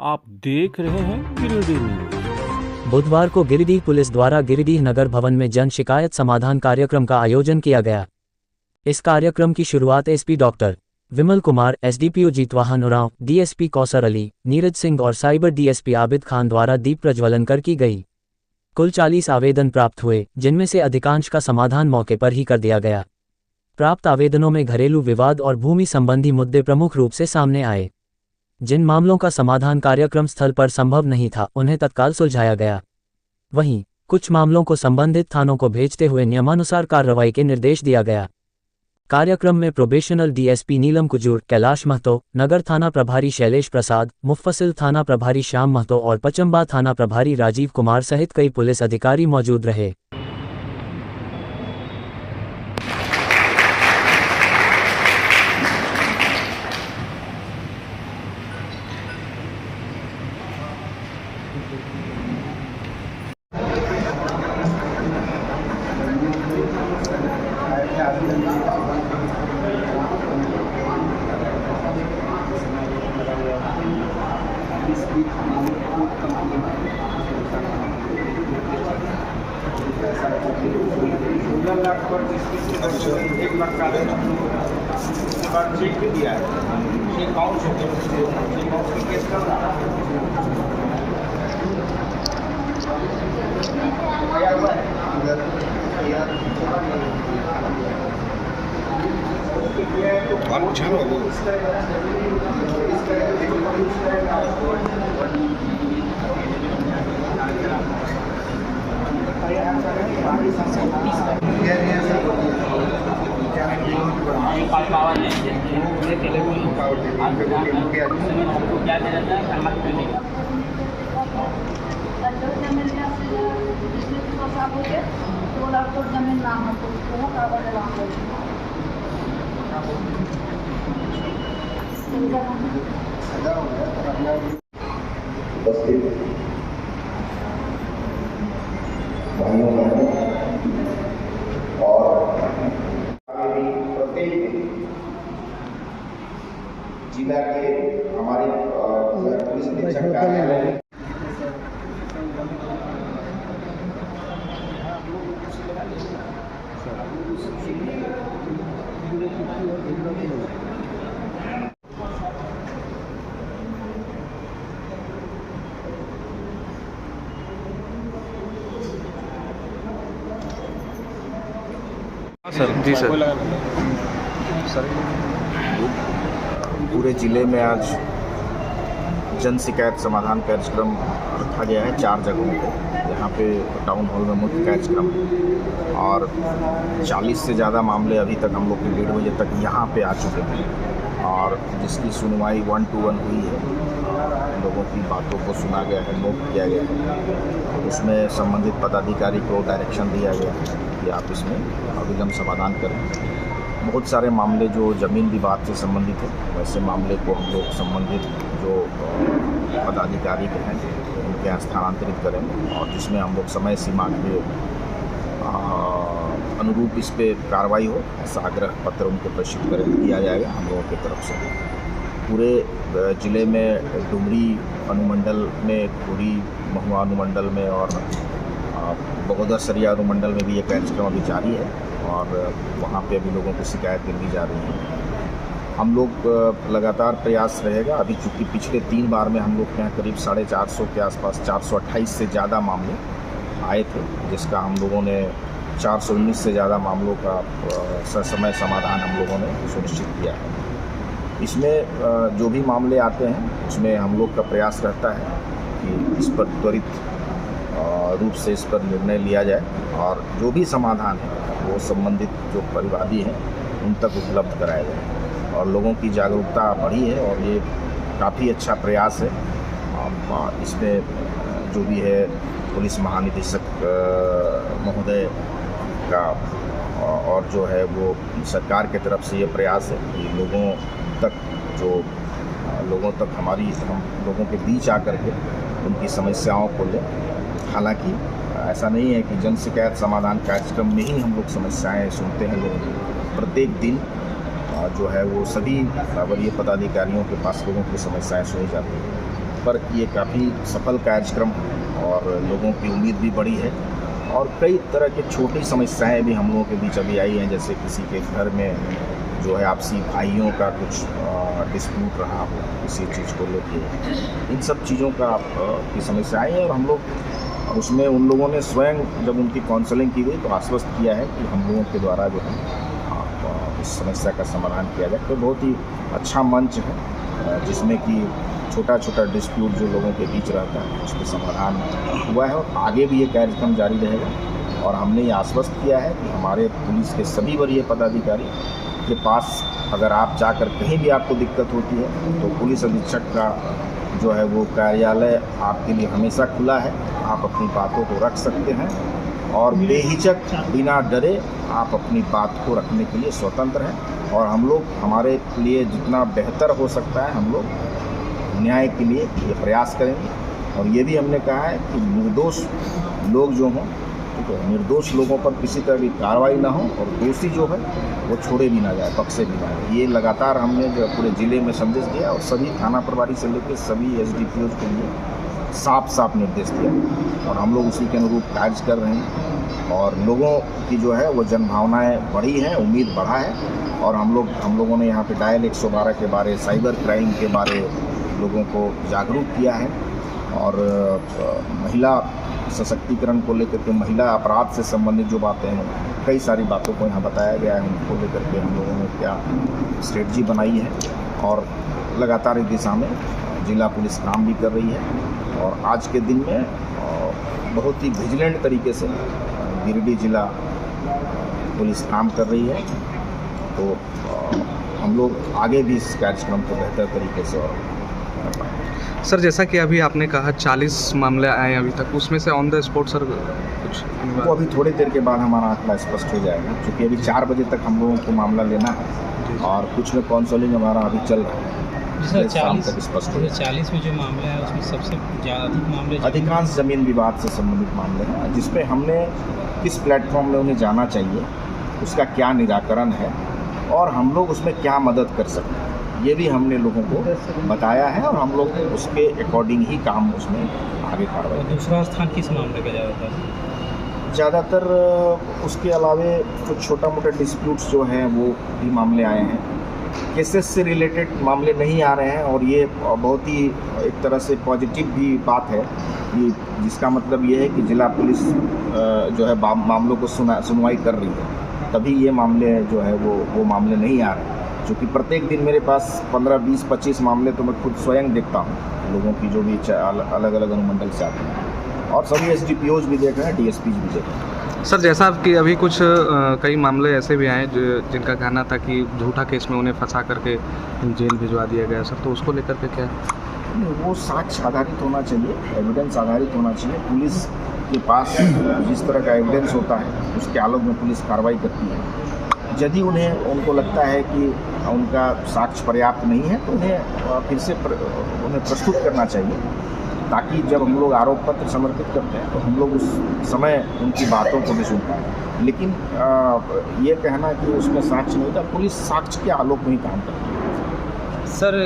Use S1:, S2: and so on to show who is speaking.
S1: आप देख रहे हैं गिरिडीह न्यूज।
S2: बुधवार को गिरिडीह पुलिस द्वारा गिरिडीह नगर भवन में जन शिकायत समाधान कार्यक्रम का आयोजन किया गया। इस कार्यक्रम की शुरुआत SP doctor Vimal Kumar, SDPO Jitvahan Oraon, DSP Kausar Ali, Neeraj Singh और साइबर डीएसपी आबिद खान द्वारा दीप प्रज्वलन कर की गई। कुल 40 आवेदन प्राप्त हुए, जिनमें से अधिकांश का समाधान मौके पर ही कर दिया गया। प्राप्त आवेदनों में घरेलू विवाद और भूमि संबंधी मुद्दे प्रमुख रूप से सामने आए। जिन मामलों का समाधान कार्यक्रम स्थल पर संभव नहीं था, उन्हें तत्काल सुलझाया गया। वहीं कुछ मामलों को संबंधित थानों को भेजते हुए नियमानुसार कार्रवाई के निर्देश दिया गया। कार्यक्रम में प्रोबेशनल डीएसपी नीलम कुजूर, कैलाश महतो, नगर थाना प्रभारी शैलेश प्रसाद, मुफस्सिल थाना प्रभारी श्याम महतो और पचम्बा थाना प्रभारी राजीव कुमार सहित कई पुलिस अधिकारी मौजूद रहे।
S3: लाख पर जिसकी 1 लाख का उसके बाद चेक भी दिया है। ये काउंट की केस कर रहा है।
S4: जमीन नाम
S5: भाइयों बहनों और प्रत्येक जिला के हमारे पुलिस अधीक्षक कार्यालय
S6: सर जी सर
S7: पूरे ज़िले में आज जन शिकायत समाधान कार्यक्रम रखा गया है 4 जगहों पे। यहाँ पे टाउन हॉल में मुख्य कार्यक्रम और 40 से ज़्यादा मामले अभी तक हम लोग के 1:30 बजे तक यहाँ पे आ चुके हैं और जिसकी सुनवाई 1 to 1 हुई है। लोगों की बातों को सुना गया है, नोट किया गया है। उसमें संबंधित पदाधिकारी को डायरेक्शन दिया गया है कि आप इसमें अविलंब समाधान करें। बहुत सारे मामले जो ज़मीन विवाद से संबंधित है, वैसे मामले को हम लोग संबंधित जो पदाधिकारी के हैं उनके यहाँ स्थानांतरित करेंगे और जिसमें हम लोग समय सीमा के अनुरूप इस पर कार्रवाई हो, ऐसा आग्रह पत्र उनको प्रेषित किया जाएगा हम लोगों की तरफ से। पूरे ज़िले में डुमरी अनुमंडल में, खुरी महुआ अनुमंडल में और बगोदर सरिया अनुमंडल में भी ये कार्यक्रम अभी जारी है और वहाँ पे अभी लोगों की शिकायतें ली जा रही हैं। हम लोग लगातार प्रयास रहेगा। अभी चूँकि पिछले 3 बार में हम लोग के यहाँ करीब 450 के आसपास 428 से ज़्यादा मामले आए थे, जिसका हम लोगों ने 419 से ज़्यादा मामलों का ससमय समाधान हम लोगों ने सुनिश्चित किया है। इसमें जो भी मामले आते हैं उसमें हम लोग का प्रयास रहता है कि इस पर त्वरित रूप से इस पर निर्णय लिया जाए और जो भी समाधान है वो संबंधित जो परिवादी हैं उन तक उपलब्ध कराया जाए। और लोगों की जागरूकता बढ़ी है और ये काफ़ी अच्छा प्रयास है। इसमें जो भी है पुलिस महानिदेशक महोदय का और जो है वो सरकार की तरफ से ये प्रयास है कि लोगों तक हम लोगों के बीच आकर के उनकी समस्याओं को लें। हालांकि ऐसा नहीं है कि जन शिकायत समाधान कार्यक्रम में ही हम लोग समस्याएं सुनते हैं लोगों की। प्रत्येक दिन जो है वो सभी वरीय पदाधिकारियों के पास लोगों की समस्याएं सुनी जाती हैं। पर ये काफ़ी सफल कार्यक्रम और लोगों की उम्मीद भी बढ़ी है। और कई तरह की छोटी समस्याएं भी हम लोगों के बीच अभी आई हैं, जैसे किसी के घर में जो है आपसी भाइयों का कुछ डिस्प्यूट रहा हो किसी चीज़ को लेके, इन सब चीज़ों की समस्या आई है। और हम लोग उसमें उन लोगों ने स्वयं जब उनकी काउंसलिंग की गई तो आश्वस्त किया है कि हम लोगों के द्वारा जो है इस समस्या का समाधान किया जाए। तो बहुत ही अच्छा मंच है जिसमें कि छोटा छोटा डिस्प्यूट जो लोगों के बीच रहता है उसके समाधान हुआ है और आगे भी ये कार्यक्रम जारी रहेगा। और हमने ये आश्वस्त किया है कि हमारे पुलिस के सभी वरीय पदाधिकारी के पास अगर आप जाकर कहीं भी आपको दिक्कत होती है तो पुलिस अधीक्षक का जो है वो कार्यालय आपके लिए हमेशा खुला है। आप अपनी बातों को रख सकते हैं और बेहिचक बिना डरे आप अपनी बात को रखने के लिए स्वतंत्र हैं। और हम लोग हमारे लिए जितना बेहतर हो सकता है हम लोग न्याय के लिए ये प्रयास करेंगे। और ये भी हमने कहा है कि निर्दोष लोग जो हों, ठीक है, निर्दोष लोगों पर किसी तरह की कार्रवाई ना हो और दोषी जो है वो छोड़े भी ना जाए, बख्शे भी ना जाए। ये लगातार हमने जो पूरे ज़िले में संदेश दिया और सभी थाना प्रभारी से लेकर सभी SDPO के लिए साफ साफ निर्देश दिया और हम लोग उसी के अनुरूप कार्य कर रहे हैं। और लोगों की जो है वो जनभावनाएं बढ़ी हैं, उम्मीद बढ़ा है। और हम लोगों ने यहाँ पे डायल 112 के बारे, साइबर क्राइम के बारे लोगों को जागरूक किया है। और महिला सशक्तिकरण को लेकर के, महिला अपराध से संबंधित जो बातें हैं, कई सारी बातों को यहाँ बताया गया है। उनको लेकर के हम लोगों ने क्या स्ट्रेटजी बनाई है और लगातार इस दिशा में जिला पुलिस काम भी कर रही है। और आज के दिन में बहुत ही विजिलेंट तरीके से गिरिडीह जिला पुलिस काम कर रही है। तो हम लोग आगे भी इस कार्यक्रम को बेहतर तरीके से और कर पाएंगे।
S6: सर, जैसा कि अभी आपने कहा 40 मामले आए अभी तक, उसमें से ऑन द स्पॉट सर कुछ
S7: वो अभी थोड़ी देर के बाद हमारा आंकड़ा स्पष्ट हो जाएगा, क्योंकि अभी 4 बजे तक हम लोगों को मामला लेना है और कुछ में काउंसलिंग हमारा अभी चल रहा है।
S4: सर 40
S7: तक स्पष्ट हो जाएगा।
S4: 40 में जो मामले हैं उसमें सबसे ज़्यादा अधिक मामले
S7: अधिकांश ज़मीन विवाद से संबंधित मामले हैं, जिसमें हमने किस प्लेटफॉर्म में उन्हें जाना चाहिए, उसका क्या निराकरण है और हम लोग उसमें क्या मदद कर सकते हैं, ये भी हमने लोगों को बताया है। और हम लोग उसके अकॉर्डिंग ही काम उसमें आगे कार्रवाई।
S4: दूसरा स्थान किस मामले का
S7: ज़्यादातर उसके अलावे कुछ छोटा मोटा डिस्प्यूट्स जो हैं वो भी मामले आए हैं। केसेस से रिलेटेड मामले नहीं आ रहे हैं और ये बहुत ही एक तरह से पॉजिटिव भी बात है कि जिसका मतलब ये है कि जिला पुलिस जो है मामलों को सुनवाई कर रही है, तभी ये मामले जो है वो मामले नहीं आ रहे हैं। क्योंकि प्रत्येक दिन मेरे पास 15, 20, 25 मामले तो मैं खुद स्वयं देखता हूँ लोगों की जो भी अलग अलग अनुमंडल से आते हैं और सभी SDPOs भी देख रहे हैं, DSPs भी देख रहे हैं।
S6: सर, जैसा कि अभी कुछ कई मामले ऐसे भी आए जिनका कहना था कि झूठा केस में उन्हें फंसा करके जेल भिजवा दिया गया सर, तो उसको लेकर के क्या?
S7: वो साक्ष्य आधारित होना चाहिए, एविडेंस आधारित होना चाहिए। पुलिस के पास जिस तरह का एविडेंस होता है उसके आलोक में पुलिस कार्रवाई करती है। यदि उनको लगता है कि उनका साक्ष्य पर्याप्त नहीं है तो उन्हें फिर से उन्हें प्रस्तुत करना चाहिए, ताकि जब हम लोग आरोप पत्र समर्पित करते हैं तो हम लोग उस समय उनकी बातों को भी सुन पाएँ। लेकिन ये कहना कि उसमें साक्ष्य नहीं था, पुलिस साक्ष्य के आलोक में ही काम करती है।
S1: सर